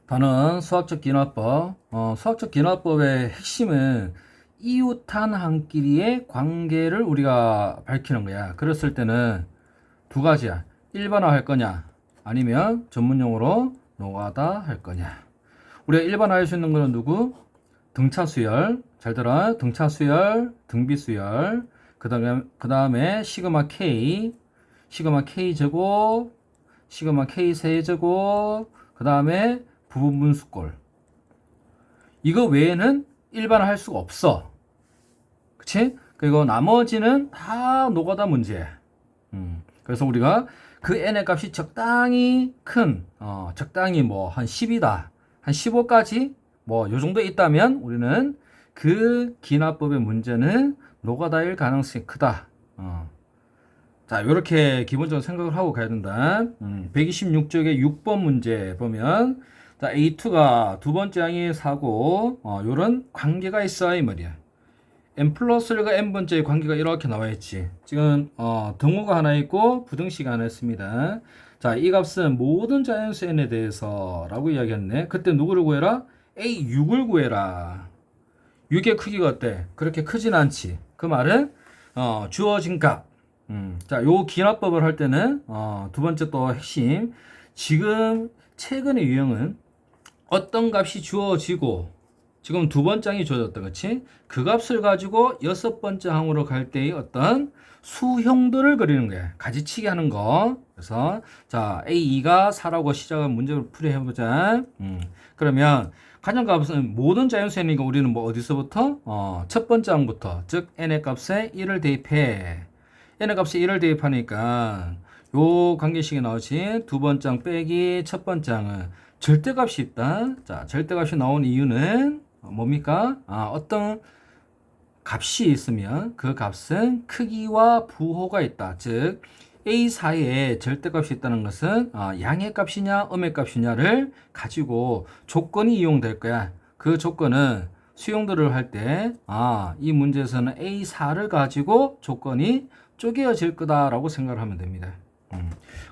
다는 수학적 기납법. 수학적 기납법의 핵심은 이웃한 한 끼리의 관계를 우리가 밝히는 거야. 그랬을 때는 두 가지야. 일반화 할 거냐, 아니면 전문용어로 노가다 할 거냐. 우리가 일반화 할 수 있는 거는 누구? 등차 수열. 잘 들어. 등차 수열, 등비 수열. 그 다음에 시그마 K, 시그마 K 제곱, 시그마 K 세제곱, 그 다음에 부분 분수꼴. 이거 외에는 일반화 할 수가 없어. 그치? 그리고 나머지는 다 노가다 문제야. 그래서 우리가 그 n의 값이 적당히 큰, 적당히 뭐 한 10이다, 한 15까지 뭐 요 정도 있다면 우리는 그 기납법의 문제는 노가다일 가능성이 크다. 자, 이렇게 기본적으로 생각을 하고 가야 된다. 126쪽의 6번 문제 보면, 자, A2가 두 번째 항이 4고, 요런 관계가 있어, 이 말이야. n 플러스 1과 n번째의 관계가 이렇게 나와 있지. 지금, 등호가 하나 있고, 부등식이 하나 있습니다. 자, 이 값은 모든 자연수 n에 대해서 라고 이야기했네. 그때 누구를 구해라? A6을 구해라. 6의 크기가 어때? 그렇게 크진 않지. 그 말은, 주어진 값. 자, 요 기납법을 할 때는, 두 번째 또 핵심. 지금 최근의 유형은 어떤 값이 주어지고, 지금 두 번째 항이 주어졌다. 그치? 그 값을 가지고 여섯 번째 항으로 갈 때의 어떤 수형들을 그리는 거야. 가지치기 하는 거. 그래서, 자, A2가 4라고 시작한 문제를 풀이해보자. 그러면, 가정값은 모든 자연수니까 우리는 뭐 어디서부터? 첫 번째 항부터. 즉, n의 값에 1을 대입해. n의 값에 1을 대입하니까, 요 관계식이 나오지. 두 번째 항 빼기 첫 번째 항은 절대값이 있다. 자, 절대값이 나온 이유는 뭡니까? 어떤 값이 있으면 그 값은 크기와 부호가 있다. 즉 A4에 절대값이 있다는 것은 양의 값이냐 음의 값이냐를 가지고 조건이 이용될 거야. 그 조건은 수용도를 할 때 이 문제에서는 A4를 가지고 조건이 쪼개어질 거다라고 생각을 하면 됩니다.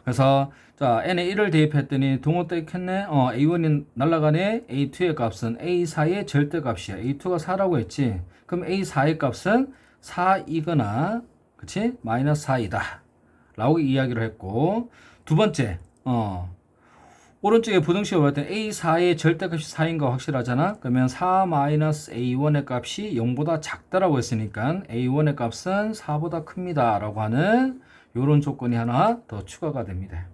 그래서 자 n에 1을 대입했더니 동호 떼겠네. A1이 날라가네. A2의 값은 A4의 절대값이야. A2가 4라고 했지. 그럼 A4의 값은 4이거나 그치? 마이너스 4이다 라고 이야기를 했고, 두 번째 오른쪽에 부등식을 볼 때 A4의 절대값이 4인 거 확실하잖아. 그러면 4 마이너스 A1의 값이 0보다 작다라고 했으니까 A1의 값은 4보다 큽니다 라고 하는 요런 조건이 하나 더 추가가 됩니다.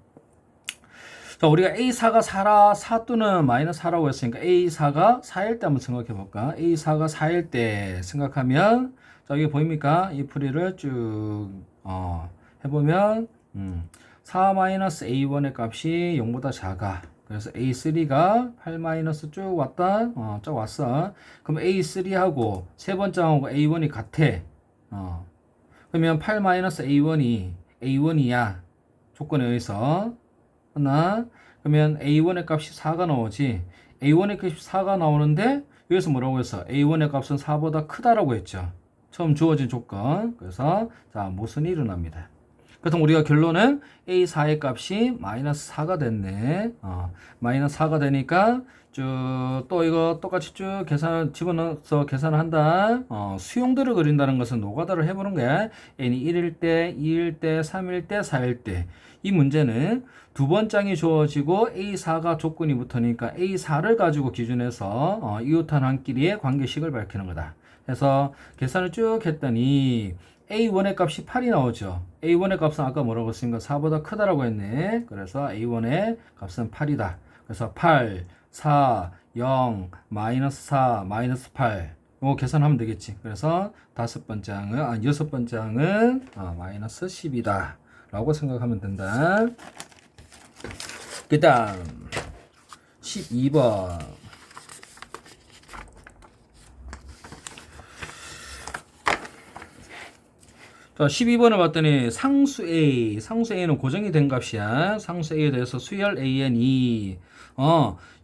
자, 우리가 A4가 4라, 4 또는 마이너스 4라고 했으니까 A4가 4일 때 한번 생각해 볼까? A4가 4일 때 생각하면, 자, 여기 보입니까? 이 풀이를 쭉, 해보면, 4 마이너스 A1의 값이 0보다 작아. 그래서 A3가 8 마이너스 쭉 왔다? 쭉 왔어. 그럼 A3하고 세 번째 항하고 A1이 같아. 그러면 8 마이너스 A1이 A1이야. 조건에 의해서. 하나. 그러면 A1의 값이 4가 나오지. A1의 값이 4가 나오는데 여기서 뭐라고 했어? A1의 값은 4보다 크다라고 했죠. 처음 주어진 조건. 그래서 자, 무슨 일이 일어납니다. 그래서 우리가 결론은 A4의 값이 마이너스 4가 됐네. 마이너스 4가 되니까 쭉 또 이거 똑같이 쭉 계산 집어넣어서 계산을 한다. 수용들을 그린다는 것은 노가다를 해보는 거야. n이 1일 때, 2일 때, 3일 때, 4일 때. 이 문제는 두 번장이 주어지고 A4가 조건이 붙으니까 A4를 가지고 기준해서 이웃한 한 끼리의 관계식을 밝히는 거다. 그래서 계산을 쭉 했더니 A1의 값이 8이 나오죠. A1의 값은 아까 뭐라고 했으니까 4보다 크다라고 했네. 그래서 A1의 값은 8이다. 그래서 8, 4, 0, 마이너스 4, 마이너스 8. 이거 계산하면 되겠지. 그래서 여섯 번째 항은 마이너스 10이다. 라고 생각하면 된다. 그 다음 12번. 자, 12번을 봤더니 상수 A는 고정이 된 값이야. 상수 A에 대해서 수열 AN이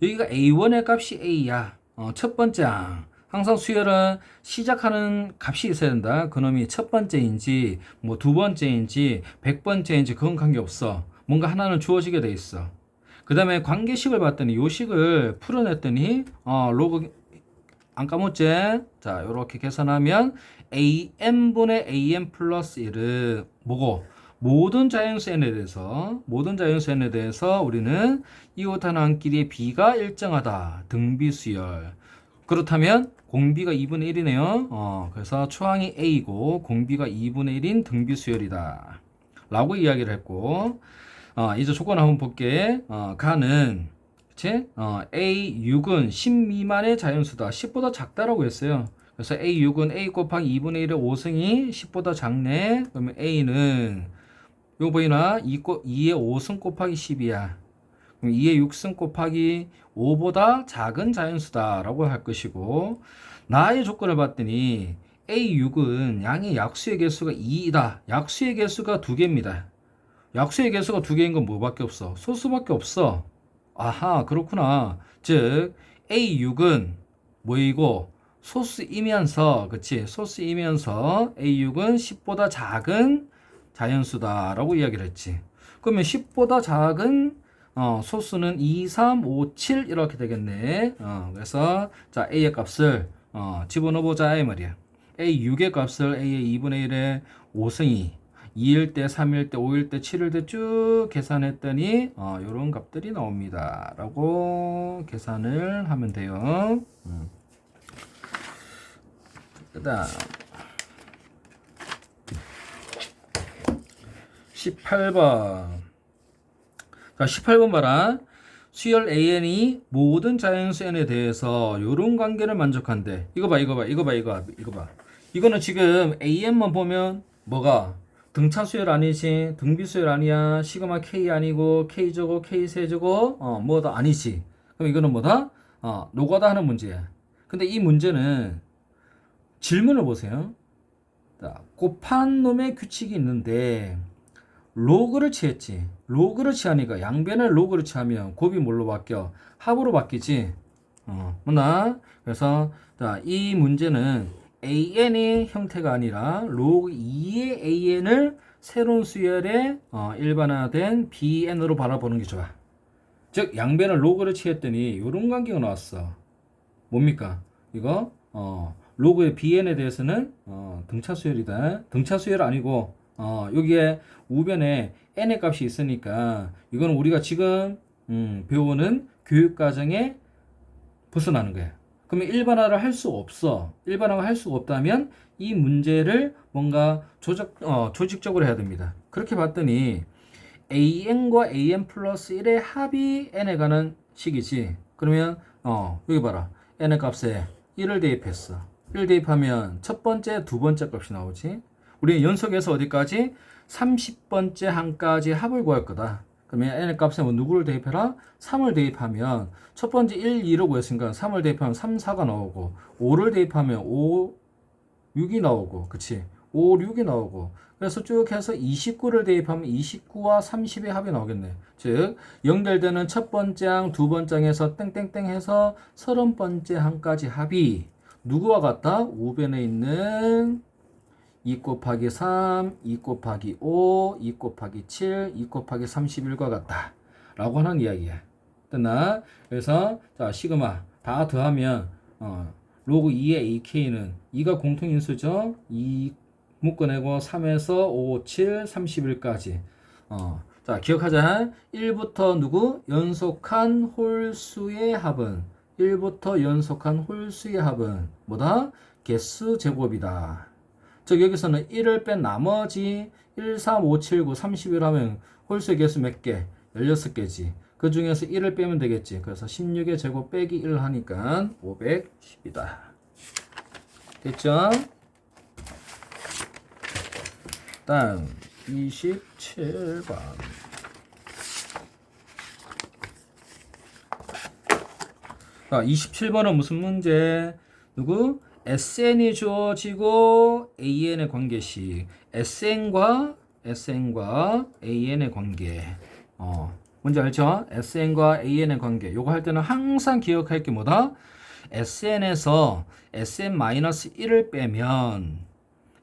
여기가 A1의 값이 A야. 첫 번째 항. 항상 수열은 시작하는 값이 있어야 된다. 그놈이 첫 번째인지 뭐 두 번째인지 100번째인지 그건 관계없어. 뭔가 하나는 주어지게 돼 있어. 그 다음에 관계식을 봤더니 요 식을 풀어냈더니 로그 안 까먹지? 자, 요렇게 계산하면 am분의 am 플러스 1은 뭐고? 모든 자연수 n에 대해서 우리는 이웃하나끼리의 b가 일정하다. 등비수열. 그렇다면 공비가 2분의 1이네요. 그래서 초항이 a고 공비가 2분의 1인 등비수열이다. 라고 이야기를 했고, 이제 조건 한번 볼게. 가는 그치? A6은 10 미만의 자연수다. 10보다 작다라고 했어요. 그래서 A6은 A 곱하기 2분의 1의 5승이 10보다 작네. 그러면 A는 요거 보이나? 2의 5승 곱하기 10이야. 그럼 2의 6승 곱하기 5보다 작은 자연수다 라고 할 것이고, 나의 조건을 봤더니 A6은 양의 약수의 개수가 2이다. 약수의 개수가 2개입니다. 약수의 개수가 2개인 건 뭐밖에 없어? 소수밖에 없어. 아하, 그렇구나. 즉 A6은 뭐이고 소수이면서, 그치? 소수이면서 A6은 10보다 작은 자연수다라고 이야기를 했지. 그러면 10보다 작은 소수는 2, 3, 5, 7 이렇게 되겠네. 그래서 자 A의 값을 집어넣어보자 이 말이야. A6의 값을 A의 2분의 1의 5승이 2일 때, 3일 때, 5일 때, 7일 때 쭉 계산했더니 요런 값들이 나옵니다. 라고 계산을 하면 돼요. 그 다음 18번. 자, 18번 봐라. 수열 AN이 모든 자연수 N에 대해서 요런 관계를 만족한대. 이거 봐. 이거는 지금 AN만 보면 뭐가? 등차 수열 아니지, 등비 수열 아니야, 시그마 K 아니고, K 저거, K 세 저거, 뭐다 아니지. 그럼 이거는 뭐다? 노가다 하는 문제야. 근데 이 문제는 질문을 보세요. 자, 곱한 놈의 규칙이 있는데, 로그를 취했지. 로그를 취하니까 양변을 로그를 취하면 곱이 뭘로 바뀌어? 합으로 바뀌지. 뭐나? 그래서, 자, 이 문제는 AN의 형태가 아니라 로그 2의 AN을 새로운 수열의 일반화된 BN으로 바라보는 게 좋아. 즉 양변을 로그를 취했더니 이런 관계가 나왔어. 뭡니까? 이거 로그의 BN에 대해서는 등차 수열이다. 등차 수열 아니고 여기에 우변에 n의 값이 있으니까 이거는 우리가 지금 배우는 교육과정에 벗어나는 거야. 그러면 일반화를 할 수 없어. 일반화가 할 수가 없다면 이 문제를 뭔가 조직적으로 해야 됩니다. 그렇게 봤더니 an과 an 플러스 1의 합이 n에 가는 식이지. 그러면 여기 봐라. n의 값에 1을 대입했어. 1 대입하면 첫 번째, 두 번째 값이 나오지. 우리는 연속해서 어디까지? 30번째 한까지 합을 구할 거다. 그러면 n의 값에 뭐 누구를 대입해라? 3을 대입하면 첫 번째 1, 2라고 했으니까 3을 대입하면 3, 4가 나오고 5를 대입하면 5, 6이 나오고 그치? 5, 6이 나오고 그래서 쭉 해서 29를 대입하면 29와 30의 합이 나오겠네. 즉 연결되는 첫 번째 항, 두 번째 항에서 땡땡땡 해서 30번째 항까지 합이 누구와 같다? 우변에 있는 2 곱하기 3, 2 곱하기 5, 2 곱하기 7, 2 곱하기 31과 같다. 라고 하는 이야기야. 됐나? 그래서, 자, 시그마 다 더하면, 로그 2의 AK는 2가 공통인수죠? 2 묶어내고 3에서 5, 7, 31까지. 자, 기억하자. 1부터 누구? 연속한 홀수의 합은, 1부터 연속한 홀수의 합은 뭐다? 개수 제곱이다. 즉 여기서는 1을 뺀 나머지 1, 3, 5, 7, 9, 31 하면 홀수의 개수 몇 개? 16개지. 그 중에서 1을 빼면 되겠지. 그래서 16의 제곱 빼기 1 하니까 510이다. 됐죠? 다음 27번. 자, 27번은 무슨 문제? 누구? SN이 주어지고 AN의 관계식. SN과 AN의 관계. 뭔지 알죠? SN과 AN의 관계. 요거 할 때는 항상 기억할 게 뭐다? SN에서 SN-1을 빼면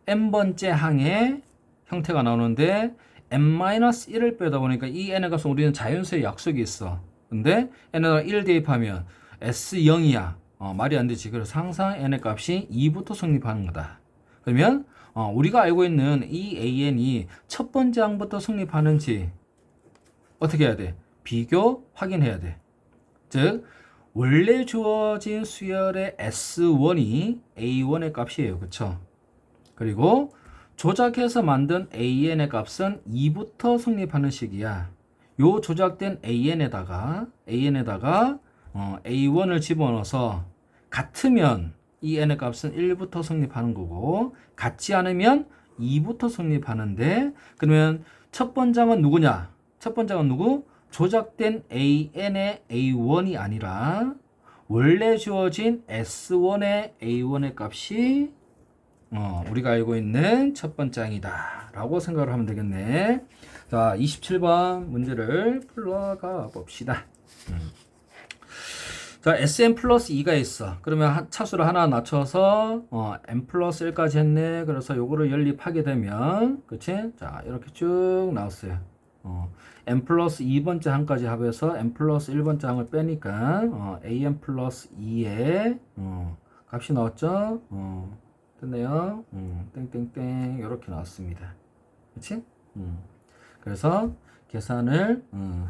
n번째 항의 형태가 나오는데 n-1을 빼다 보니까 이 n의 값은 우리는 자연수의 약속이 있어. 근데 n에다가 1 대입하면 S0이야. 말이 안 되지. 그래서 항상 n의 값이 2부터 성립하는 거다. 그러면 우리가 알고 있는 이 an이 첫 번째 항부터 성립하는지 어떻게 해야 돼? 비교 확인해야 돼. 즉 원래 주어진 수열의 S1이 A1의 값이에요. 그쵸? 그리고 조작해서 만든 AN의 값은 2부터 성립하는 식이야. 요 조작된 AN에다가 A1을 집어넣어서 같으면 이 n의 값은 1부터 성립하는 거고 같지 않으면 2부터 성립하는데 그러면 첫 번장은 누구냐? 첫 번장은 누구? 조작된 AN의 A1이 아니라 원래 주어진 S1의 A1의 값이 우리가 알고 있는 첫 번장이다 라고 생각을 하면 되겠네. 자, 27번 문제를 풀어가 봅시다. 자, Sn 플러스 2가 있어. 그러면 차수를 하나 낮춰서 n 플러스 1까지 했네. 그래서 요거를 연립하게 되면 그치? 자, 이렇게 쭉 나왔어요. n 플러스 2번째 항까지 합해서 n 플러스 1번째 항을 빼니까 an 플러스 2의 값이 나왔죠? 됐네요. 땡땡땡 이렇게 나왔습니다. 그치? 그래서 계산을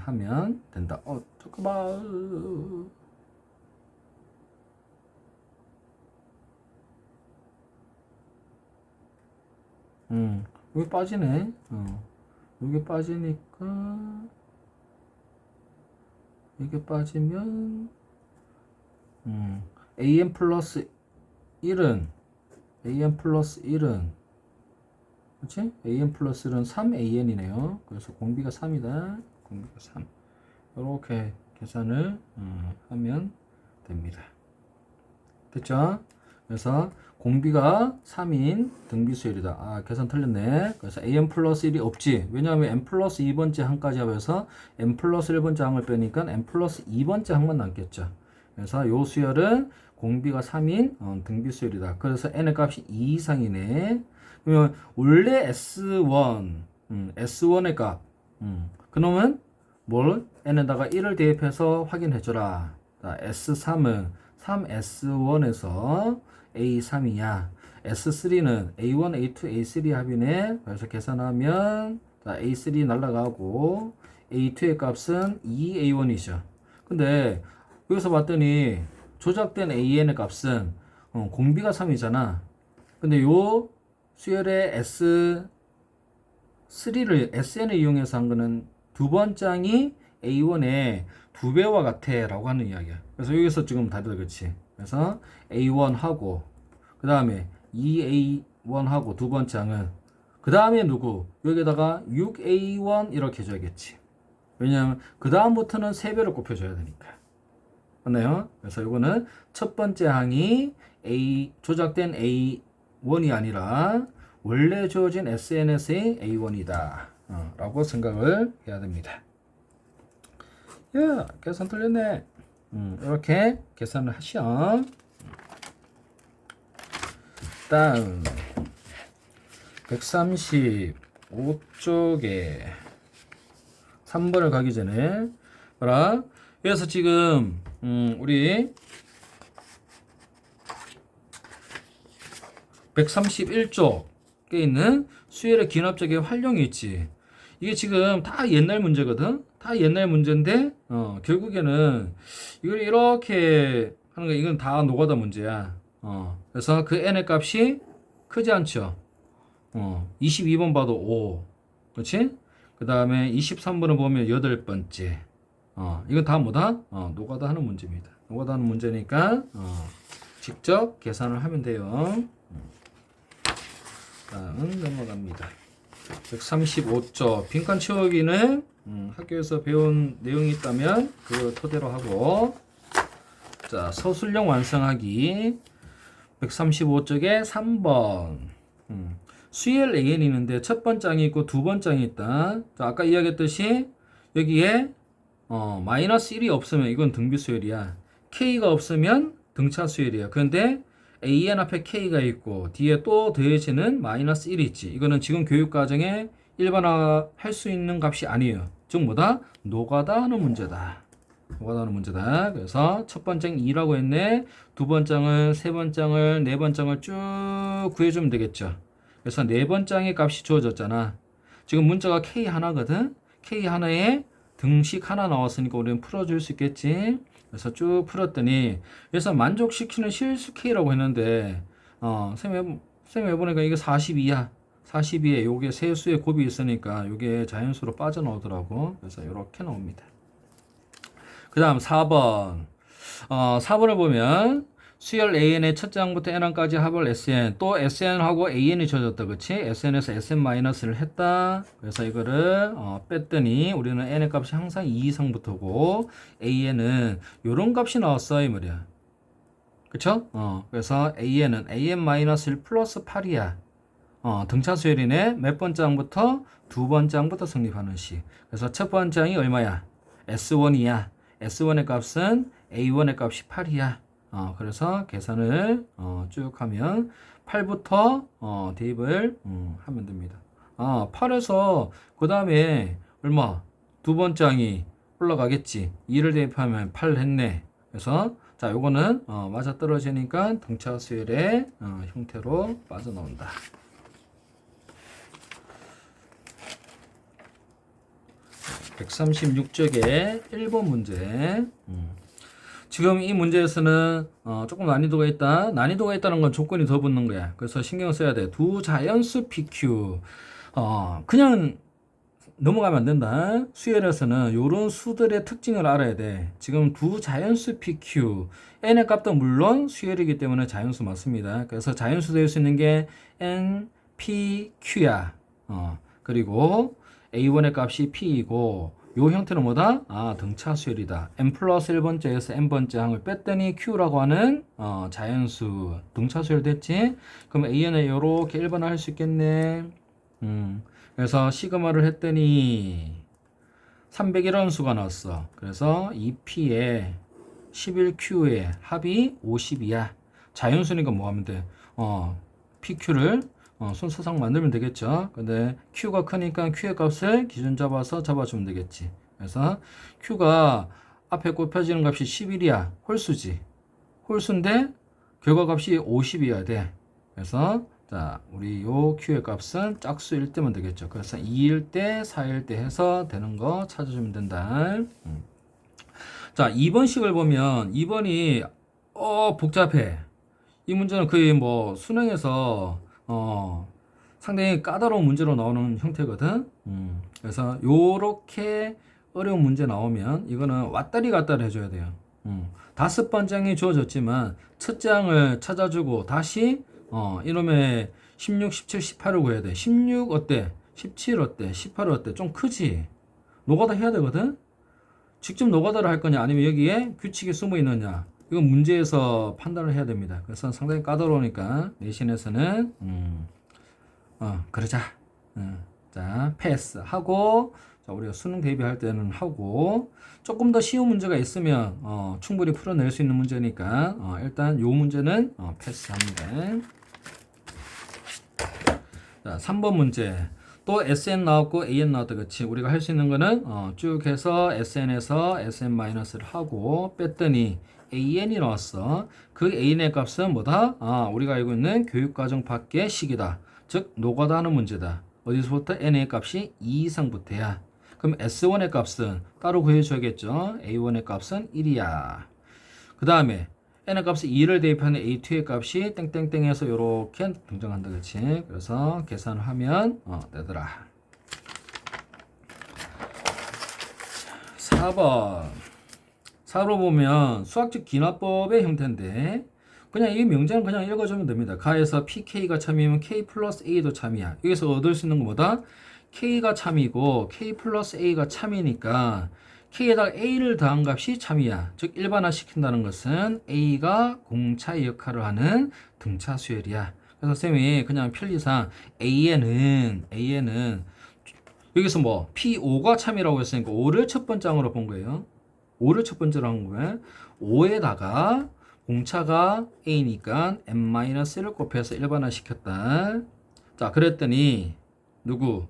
하면 된다. 잠깐만. 여기 빠지네. 여기 빠지니까 이게 빠지면 an 플러스 1은 그치? an 플러스 1은 3an이네요. 그래서 공비가 3이다. 공비가 3. 이렇게 계산을 하면 됩니다. 됐죠? 그래서 공비가 3인 등비수열이다. 계산 틀렸네. 그래서 an 플러스 1이 없지. 왜냐하면 n 플러스 2번째 항까지 합해서 n 플러스 1번째 항을 빼니까 n 플러스 2번째 항만 남겠죠. 그래서 요 수열은 공비가 3인 등비수열이다. 그래서 n의 값이 2 이상이네. 그러면 원래 S1의 값. 그러면 뭘? n에다가 1을 대입해서 확인해줘라. S3은 3S1에서 A3이야. S3는 A1, A2, A3 합이네. 그래서 계산하면 A3 날라가고 A2의 값은 2A1이죠. 근데 여기서 봤더니 조작된 AN의 값은 공비가 3이잖아. 근데 요 수열의 SN을 이용해서 한 거는 두 번장이 A1의 2배와 같아 라고 하는 이야기야. 그래서 여기서 지금 다들 그렇지. 그래서 A1하고 그 다음에 2A1하고 두 번째 항은 그 다음에 누구? 여기다가 6A1 이렇게 해줘야겠지. 왜냐하면 그 다음부터는 3배를 곱해줘야 되니까. 맞나요? 그래서 이거는 첫 번째 항이 조작된 A1이 아니라 원래 주어진 SNS의 A1이다 라고 생각을 해야 됩니다. 야, 계산 틀렸네. 이렇게 계산을 하셔. 다음 135쪽에 3번을 가기 전에 봐라. 그래서 지금 우리 131쪽에 있는 수열의 기납적의 활용이 있지. 이게 지금 다 옛날 문제거든. 다 옛날 문제인데 결국에는 이걸 이렇게 하는 거 이건 다 노가다 문제야. 그래서 그 n의 값이 크지 않죠. 22번 봐도 5. 그렇지? 그 다음에 23번을 보면 8번째. 이건 다 뭐다? 노가다 하는 문제입니다. 노가다 하는 문제니까 직접 계산을 하면 돼요. 다음 넘어갑니다. 135쪽 빈칸 채우기는 학교에서 배운 내용이 있다면 그걸 토대로 하고, 자, 서술형 완성하기 135쪽에 3번 수열 AN이 있는데 첫 번장이 있고 두 번장이 있다. 자, 아까 이야기했듯이 여기에 마이너스 1이 없으면 이건 등비 수열이야. K가 없으면 등차 수열이야. 그런데 AN 앞에 K가 있고 뒤에 또 더해지는 마이너스 1이 있지. 이거는 지금 교육과정에 일반화 할 수 있는 값이 아니에요. 즉 뭐다? 노가다 하는 문제다. 노가다하는 문제다. 그래서 첫 번째는 2라고 했네. 두 번째는 세 번째를 네 번째를 쭉 구해주면 되겠죠. 그래서 네 번째의 값이 주어졌잖아. 지금 문자가 K 하나거든. K 하나에 등식 하나 나왔으니까 우리는 풀어줄 수 있겠지. 그래서 쭉 풀었더니 그래서 만족시키는 실수 K라고 했는데 쌤 해보니까 이게 42야. 42에 요게 세수의 곱이 있으니까 요게 자연수로 빠져나오더라고. 그래서 이렇게 나옵니다. 그 다음 4번. 4번을 보면 수열 AN의 첫 장부터 N항까지 합을 SN. 또 SN하고 AN이 주어졌다. 그치? SN에서 SN-를 했다. 그래서 이거를 뺐더니 우리는 N의 값이 항상 2 이상부터고 AN은 요런 값이 나왔어. 이 말이야. 그쵸? 그래서 AN은 AN-1 플러스 8이야. 등차 수열이네. 몇 번째 항부터? 두 번째 항부터 성립하는 식. 그래서 첫 번째 항이 얼마야? S1이야. S1의 값은 A1의 값이 8이야. 그래서 계산을 쭉 하면 8부터 대입을 하면 됩니다. 8에서 그 다음에 얼마? 두 번째 항이 올라가겠지. 2를 대입하면 8 했네. 그래서 자 요거는 맞아 떨어지니까 등차 수열의 형태로 빠져나온다. 136쪽의 1번 문제. 지금 이 문제에서는 조금 난이도가 있다. 난이도가 있다는 건 조건이 더 붙는 거야. 그래서 신경 써야 돼. 두 자연수 PQ. 그냥 넘어가면 안 된다. 수열에서는 이런 수들의 특징을 알아야 돼. 지금 두 자연수 PQ. n의 값도 물론 수열이기 때문에 자연수 맞습니다. 그래서 자연수 될 수 있는 게 n, p, q야. 그리고 A1의 값이 P이고 요 형태는 뭐다? 등차 수열이다. n 플러스 1번째에서 n번째 항을 뺐더니 Q라고 하는 자연수 등차 수열 됐지? 그럼 AN을 요렇게 1번을 할 수 있겠네. 그래서 시그마를 했더니 301원 수가 나왔어. 그래서 2P에 11Q에 합이 50이야. 자연수니까 뭐 하면 돼? PQ를 순서상 만들면 되겠죠. 근데 Q가 크니까 Q의 값을 기준 잡아서 잡아주면 되겠지. 그래서 Q가 앞에 곱해지는 값이 11이야. 홀수지. 홀수인데 결과값이 50이어야 돼. 그래서 자, 우리 요 Q의 값은 짝수일 때면 되겠죠. 그래서 2일 때, 4일 때 해서 되는 거 찾아주면 된다. 자, 2번식을 보면 2번이 복잡해. 이 문제는 거의 뭐 수능에서 상당히 까다로운 문제로 나오는 형태거든. 그래서 요렇게 어려운 문제 나오면 이거는 왔다리 갔다리 해줘야 돼요. 5번째 항이 주어졌지만 첫째 항을 찾아주고 다시 이놈의 16, 17, 18을 구해야 돼. 16 어때? 17 어때? 18 어때? 좀 크지? 노가다 해야 되거든? 직접 노가다를 할 거냐 아니면 여기에 규칙이 숨어 있느냐 이건 문제에서 판단을 해야 됩니다. 그래서 상당히 까다로우니까 내신에서는 그러자. 자, 패스하고 자, 우리가 수능 대비할 때는 하고 조금 더 쉬운 문제가 있으면 충분히 풀어낼 수 있는 문제니까 일단 요 문제는 패스합니다. 자, 3번 문제. 또 SN 나왔고 AN 나왔다. 그치? 우리가 할 수 있는 거는 쭉 해서 SN에서 SN-를 하고 뺐더니 AN이 나왔어. 그 AN의 값은 뭐다? 우리가 알고 있는 교육과정 밖의 식이다. 즉 노가다 하는 문제다. 어디서부터 N의 값이 2 이상부터야. 그럼 S1의 값은 따로 구해줘야겠죠. A1의 값은 1이야. 그 다음에 N의 값이 2를 대입하는 A2의 값이 땡땡땡해서 이렇게 등장한다. 그치? 그래서 계산을 하면 되더라. 4번 4로 보면 수학적 기납법의 형태인데 그냥 이 명제는 그냥 읽어주면 됩니다. 가에서 PK가 참이면 K 플러스 A도 참이야. 여기서 얻을 수 있는 건 뭐다? K가 참이고 K 플러스 A가 참이니까 K에다가 A를 더한 값이 참이야. 즉 일반화 시킨다는 것은 A가 공차의 역할을 하는 등차 수열이야. 그래서 쌤이 그냥 편리상 AN은 여기서 뭐 P5가 참이라고 했으니까 5를 첫 번째 항으로 본 거예요. 5를 첫 번째로 한 거야. 5에다가 공차가 A니까 n-를 곱해서 일반화 시켰다. 자, 그랬더니 누구?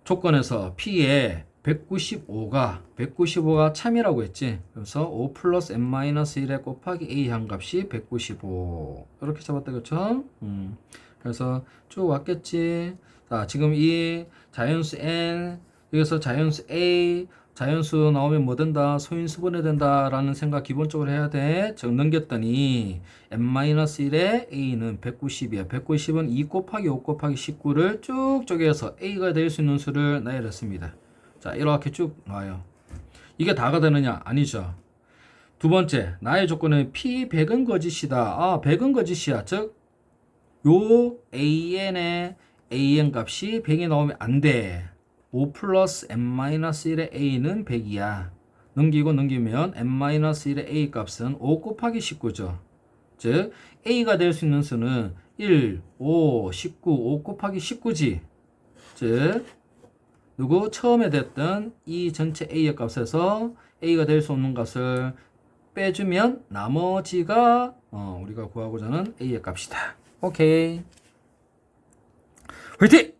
조건에서 P에 195가 참이라고 했지. 그래서 5 플러스 n-1에 곱하기 a 한 값이 195 이렇게 잡았다. 그쵸? 그래서 쭉 왔겠지. 자, 지금 이 자연수 n 여기서 자연수 a 자연수 나오면 뭐 된다? 소인수분해 된다라는 생각 기본적으로 해야 돼. 즉 넘겼더니 n-1에 a는 190이야. 190은 2 곱하기 5 곱하기 19를 쭉 쪼개서 a가 될 수 있는 수를 나열했습니다. 자, 이렇게 쭉 나와요. 이게 다가 되느냐? 아니죠. 두 번째, 나의 조건은 p100은 거짓이다. 아, 100은 거짓이야. 즉, 요 an의 an 값이 100이 나오면 안 돼. 5 플러스 n-1의 a는 100이야. 넘기면 n-1의 a 값은 5 곱하기 19죠. 즉 a가 될 수 있는 수는 1, 5, 19, 5 곱하기 19지. 즉 누구 처음에 됐던 이 전체 a의 값에서 a가 될 수 없는 값을 빼주면 나머지가 우리가 구하고자 하는 a의 값이다. 오케이. 화이팅!